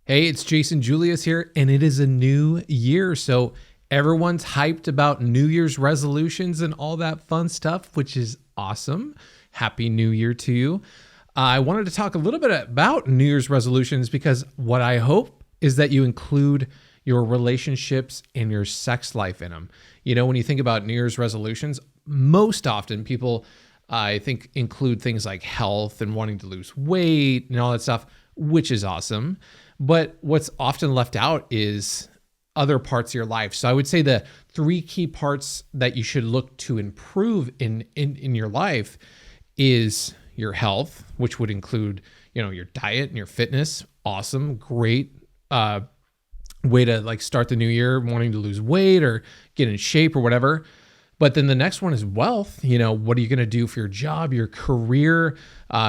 Hey, it's Jason Julius here, and it is a new year. So everyone's hyped about New Year's resolutions and all that fun stuff, which is awesome. Happy New Year to you. I wanted to talk a little bit about New Year's resolutions because what I hope is that you include your relationships and your sex life in them. You know, when you think about New Year's resolutions, most often people, I think, include things like health and wanting to lose weight and all that stuff, which is awesome. But what's often left out is other parts of your life. So I would say the three key parts that you should look to improve in your life is your health, which would include, you know, your diet and your fitness. Awesome, great way to like start the new year, wanting to lose weight or get in shape or whatever. But then the next one is wealth. You know, what are you going to do for your job, your career,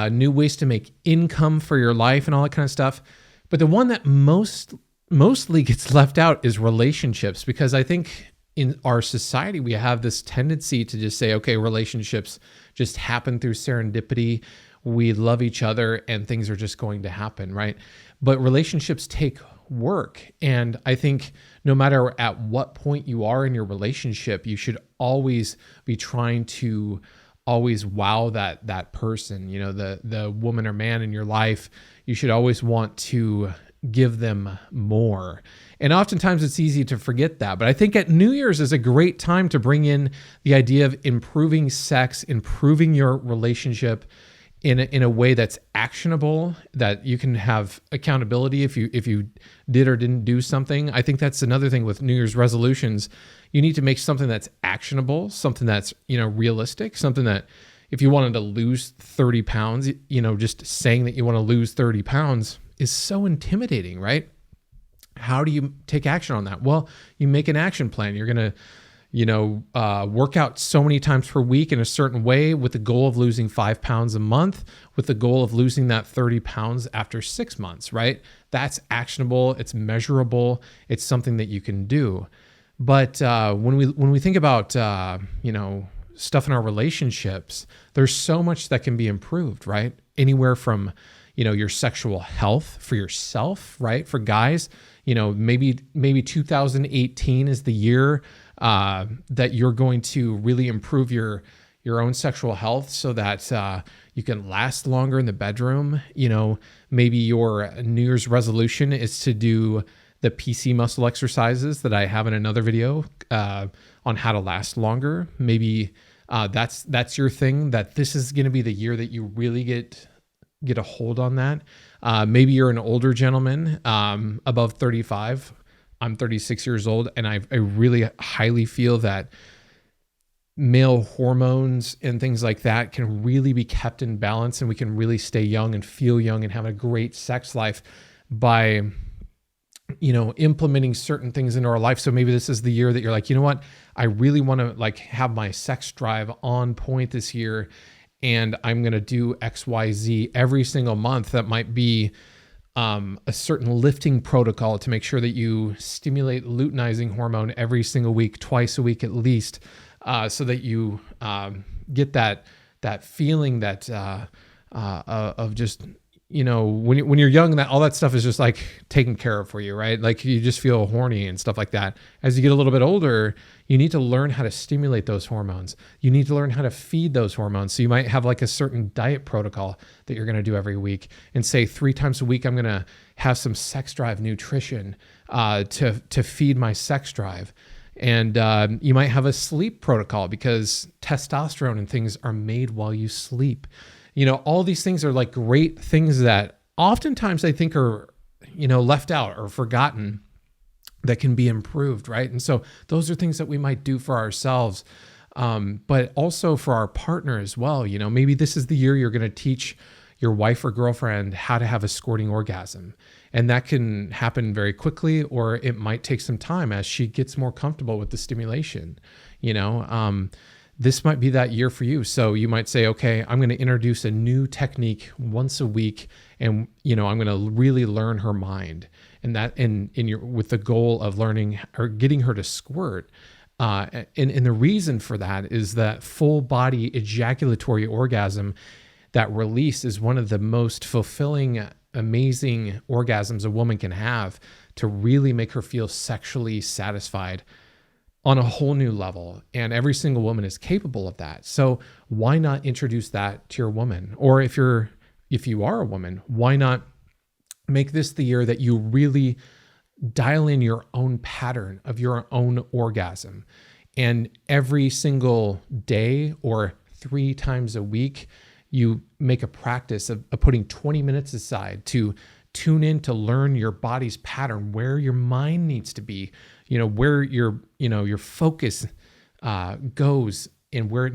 new ways to make income for your life and all that kind of stuff. But the one that mostly gets left out is relationships, because I think in our society, we have this tendency to just say, okay, relationships just happen through serendipity. We love each other and things are just going to happen, right? But relationships take work. And I think no matter at what point you are in your relationship, you should always be trying to always wow that person, you know, the woman or man in your life. You should always want to give them more. And oftentimes it's easy to forget that. But I think at New Year's is a great time to bring in the idea of improving sex, improving your relationship in a way that's actionable, that you can have accountability if you did or didn't do something. I think that's another thing with New Year's resolutions. You need to make something that's actionable, something that's, you know, realistic, something that if you wanted to lose 30 pounds, you know, just saying that you want to lose 30 pounds is so intimidating, right? How do you take action on that? Well, you make an action plan. You're going to, you know, work out so many times per week in a certain way with the goal of losing 5 pounds a month, with the goal of losing that 30 pounds after 6 months, right? That's actionable. It's measurable. It's something that you can do. But when we think about, you know, stuff in our relationships, there's so much that can be improved, right? Anywhere from, you know, your sexual health for yourself, right? For guys, you know, maybe 2018 is the year that you're going to really improve your own sexual health so that you can last longer in the bedroom. You know, maybe your New Year's resolution is to do the PC muscle exercises that I have in another video on how to last longer. Maybe that's your thing, that this is going to be the year that you really get a hold on that. Maybe you're an older gentleman, above 35. I'm 36 years old, and I really highly feel that male hormones and things like that can really be kept in balance, and we can really stay young and feel young and have a great sex life by, you know, implementing certain things into our life. So maybe this is the year that you're like, you know what, I really want to like have my sex drive on point this year, and I'm going to do XYZ every single month. That might be a certain lifting protocol to make sure that you stimulate luteinizing hormone every single week, twice a week at least, so that you get that feeling that of just, you know, when you're young, that all that stuff is just like taken care of for you, right? Like you just feel horny and stuff like that. As you get a little bit older, you need to learn how to stimulate those hormones. You need to learn how to feed those hormones. So you might have like a certain diet protocol that you're going to do every week, and say 3 times a week, I'm going to have some sex drive nutrition to feed my sex drive. And you might have a sleep protocol, because testosterone and things are made while you sleep. You know, all these things are like great things that oftentimes I think are, you know, left out or forgotten, that can be improved, right? And so those are things that we might do for ourselves, but also for our partner as well. You know, maybe this is the year you're going to teach your wife or girlfriend how to have a squirting orgasm. And that can happen very quickly, or it might take some time as she gets more comfortable with the stimulation. You know, this might be that year for you. So you might say, okay, I'm going to introduce a new technique once a week, and, you know, I'm going to really learn her mind, and that with the goal of learning or getting her to squirt. And the reason for that is that full body ejaculatory orgasm, that release, is one of the most fulfilling amazing orgasms a woman can have to really make her feel sexually satisfied on a whole new level. And every single woman is capable of that. So why not introduce that to your woman? Or if you are a woman, why not make this the year that you really dial in your own pattern of your own orgasm? And every single day or 3 times a week, you make a practice of putting 20 minutes aside to tune in to learn your body's pattern, where your mind needs to be, where your focus goes, and where,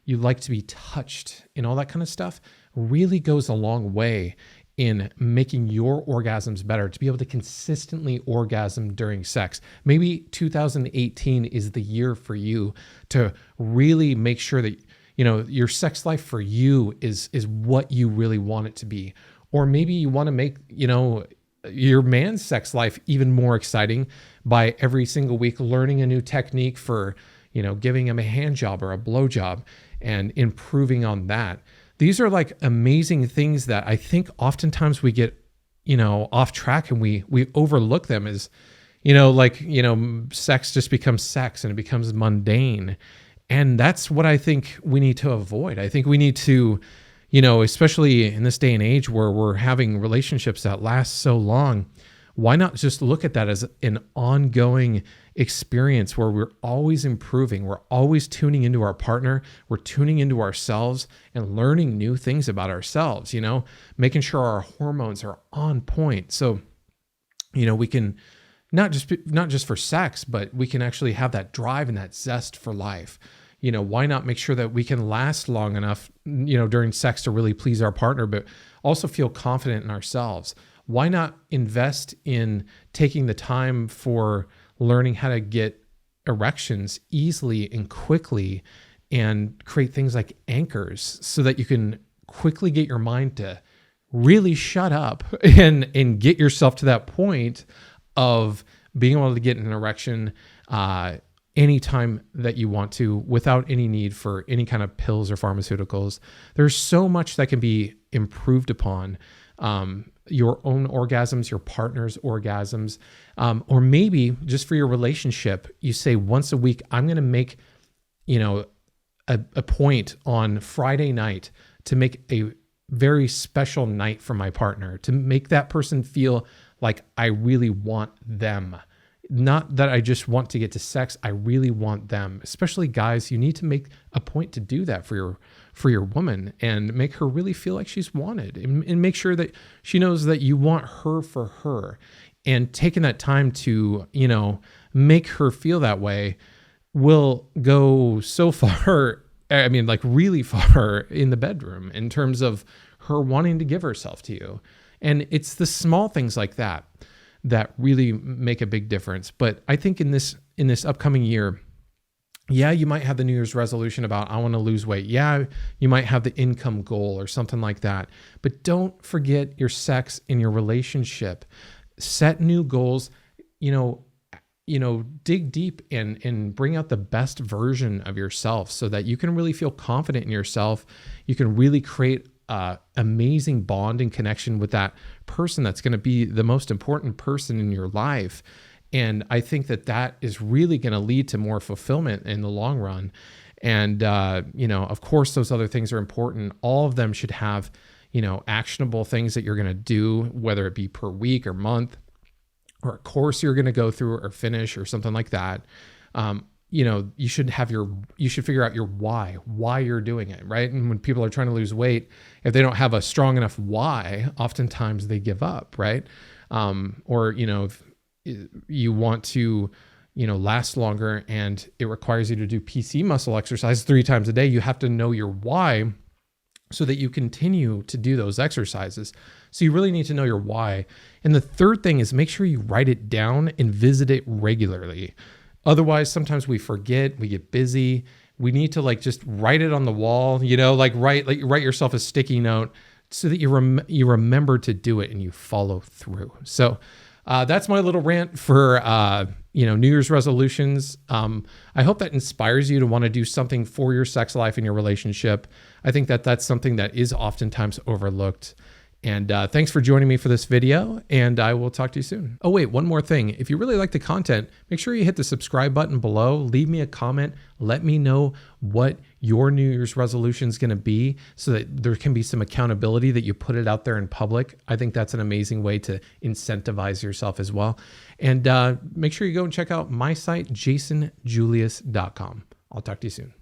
you like to be touched, and all that kind of stuff really goes a long way in making your orgasms better, to be able to consistently orgasm during sex. Maybe 2018 is the year for you to really make sure that, your sex life for you is what you really want it to be. Or maybe you want to make, your man's sex life even more exciting by every single week learning a new technique for, giving him a hand job or a blow job and improving on that. These are like amazing things that I think oftentimes we get, off track, and we overlook them as, sex just becomes sex and it becomes mundane. And that's what I think we need to avoid. I think we need to, especially in this day and age where we're having relationships that last so long, why not just look at that as an ongoing experience where we're always improving, we're always tuning into our partner, we're tuning into ourselves and learning new things about ourselves, making sure our hormones are on point. So, we can not just for sex, but we can actually have that drive and that zest for life. Why not make sure that we can last long enough, during sex to really please our partner, but also feel confident in ourselves? Why not invest in taking the time for learning how to get erections easily and quickly, and create things like anchors so that you can quickly get your mind to really shut up and get yourself to that point of being able to get an erection anytime that you want to, without any need for any kind of pills or pharmaceuticals. There's so much that can be improved upon. Your own orgasms, your partner's orgasms, or maybe just for your relationship, you say once a week, I'm going to make, a point on Friday night to make a very special night for my partner, to make that person feel like I really want them. Not that I just want to get to sex, I really want them. Especially guys, you need to make a point to do that for your woman, and make her really feel like she's wanted, and make sure that she knows that you want her for her. And taking that time to, make her feel that way will go so far, really far in the bedroom in terms of her wanting to give herself to you. And it's the small things like that that really make a big difference. But I think in this upcoming year, yeah, you might have the New Year's resolution about, I want to lose weight. Yeah, you might have the income goal or something like that. But don't forget your sex and your relationship. Set new goals, dig deep and bring out the best version of yourself so that you can really feel confident in yourself. You can really create amazing bond and connection with that person that's going to be the most important person in your life. And I think that is really going to lead to more fulfillment in the long run. And, of course, those other things are important. All of them should have, actionable things that you're going to do, whether it be per week or month, or a course you're going to go through or finish or something like that. You should figure out your why you're doing it, right? And when people are trying to lose weight, if they don't have a strong enough why, oftentimes they give up, right? If you want to, last longer and it requires you to do PC muscle exercise 3 times a day, you have to know your why so that you continue to do those exercises. So you really need to know your why. And the third thing is make sure you write it down and visit it regularly. Otherwise, sometimes we forget, we get busy. We need to just write it on the wall, write yourself a sticky note so that you remember to do it and you follow through. So that's my little rant for, New Year's resolutions. I hope that inspires you to want to do something for your sex life and your relationship. I think that that's something that is oftentimes overlooked. And thanks for joining me for this video, and I will talk to you soon. Oh wait, one more thing. If you really like the content, make sure you hit the subscribe button below, leave me a comment, let me know what your New Year's resolution is going to be so that there can be some accountability that you put it out there in public. I think that's an amazing way to incentivize yourself as well. And make sure you go and check out my site, jasonjulius.com. I'll talk to you soon.